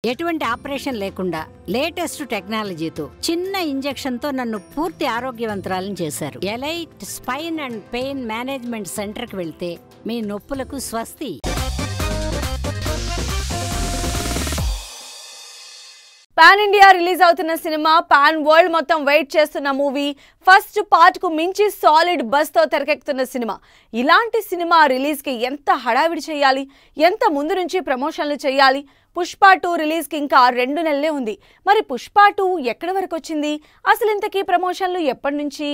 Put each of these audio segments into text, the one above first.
ఎటువంటి ఆపరేషన్ లేకుండా లేటెస్ట్ టెక్నాలజీతో చిన్న ఇంజెక్షన్ తో నన్ను పూర్తి ఆరోగ్యవంతురాలను చేశారు. Elite spine and pain management centre కి వెళ్తే మీ నొప్పులకు స్వస్తి. పాన్ ఇండియా రిలీజ్ అవుతున్న సినిమా, పాన్ వరల్డ్ మొత్తం వెయిట్ చేస్తున్న మూవీ, ఫస్ట్ పార్ట్ కు మించి సాలిడ్ బస్ తో తెరకెక్కుతున్న సినిమా. ఇలాంటి సినిమా రిలీజ్ కి ఎంత హడావిడి చేయాలి, ఎంత ముందు నుంచి ప్రమోషన్లు చేయాలి. పుష్ప 2 రిలీజ్ కి ఇంకా 2 నెలలే ఉంది. మరి పుష్ప 2 ఎక్కడి వరకు వచ్చింది? అసలు ఇంతకీ ప్రమోషన్లు ఎప్పటి నుంచి?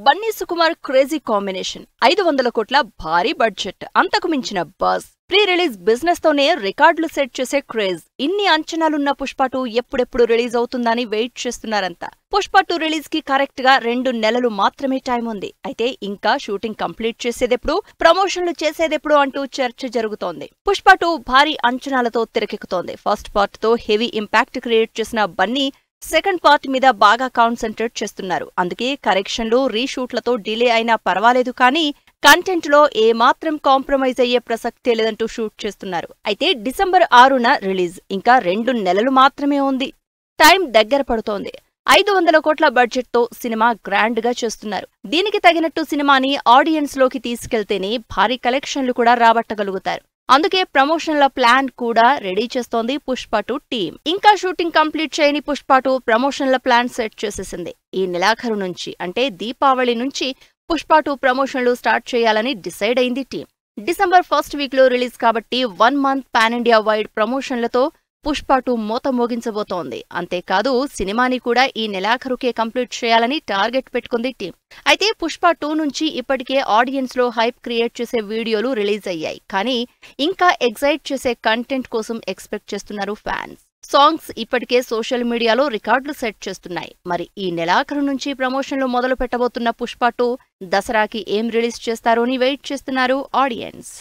బన్నీ సుకుమార్ క్రేజీ కాంబినేషన్, 500 కోట్ల భారీ బడ్జెట్, అంతకు మించిన బస్, ప్రీ రిలీజ్ బిజినెస్ తోనే రికార్డులు సెట్ చేసే క్రేజ్. ఇన్ని అంచనాలున్న పుష్ప 2 ఎప్పుడెప్పుడు రిలీజ్ అవుతుందని వెయిట్ చేస్తున్నారంతా. పుష్ప 2 రిలీజ్ కి కరెక్ట్ గా 2 నెలలు మాత్రమే టైం ఉంది. అయితే ఇంకా షూటింగ్ కంప్లీట్ చేసేదెప్పుడు, ప్రమోషన్లు చేసేదెప్పుడు అంటూ చర్చ జరుగుతోంది. పుష్ప 2 భారీ అంచనాలతో తెరకెక్కుతోంది. ఫస్ట్ పార్ట్ తో హెవీ ఇంపాక్ట్ క్రియేట్ చేసిన బన్నీ సెకండ్ పార్ట్ మీద బాగా కాన్సంట్రేట్ చేస్తున్నారు. అందుకే కరెక్షన్లు, రీషూట్లతో డిలే అయినా పర్వాలేదు కానీ కంటెంట్ లో ఏమాత్రం కాంప్రమైజ్ అయ్యే ప్రసక్తే లేదంటూ షూట్ చేస్తున్నారు. అయితే డిసెంబర్ 6న రిలీజ్, ఇంకా 2 నెలలు మాత్రమే ఉంది. టైం దగ్గర పడుతోంది. 500 కోట్ల బడ్జెట్ తో సినిమా గ్రాండ్ గా చేస్తున్నారు. దీనికి తగినట్టు సినిమాని ఆడియన్స్ లోకి తీసుకెళ్తేనే భారీ కలెక్షన్లు కూడా రాబట్టగలుగుతారు. అందుకే ప్రమోషన్ల ప్లాన్ కూడా రెడీ చేస్తోంది పుష్ప 2 టీం. ఇంకా షూటింగ్ కంప్లీట్ చేయని పుష్ప 2 ప్రమోషన్ల ప్లాన్ సెట్ చేసేసింది. ఈ నెలాఖరు నుంచి, అంటే దీపావళి నుంచి పుష్ప 2 ప్రమోషన్లు స్టార్ట్ చేయాలని డిసైడ్ అయింది టీం. డిసెంబర్ 1st వీక్ లో రిలీజ్ కాబట్టి 1 మంత్ పాన్ ఇండియా వైడ్ ప్రమోషన్లతో పుష్ప 2 మోత మోగించబోతోంది. అంతేకాదు సినిమాని కూడా ఈ నెలాఖరుకే కంప్లీట్ చేయాలని టార్గెట్ పెట్టుకుంది టీం. అయితే పుష్ప 2 నుంచి ఇప్పటికే ఆడియన్స్ లో హైప్ క్రియేట్ చేసే వీడియోలు రిలీజ్ అయ్యాయి. కానీ ఇంకా ఎగ్జైట్ చేసే కంటెంట్ కోసం ఎక్స్పెక్ట్ చేస్తున్నారు ఫ్యాన్స్. సాంగ్స్ ఇప్పటికే సోషల్ మీడియాలో రికార్డులు సెట్ చేస్తున్నాయి. మరి ఈ నెలాఖరు నుంచి ప్రమోషన్లు మొదలు పెట్టబోతున్న పుష్ప 2 దసరాకి ఏం రిలీజ్ చేస్తారో అని వెయిట్ చేస్తున్నారు ఆడియన్స్.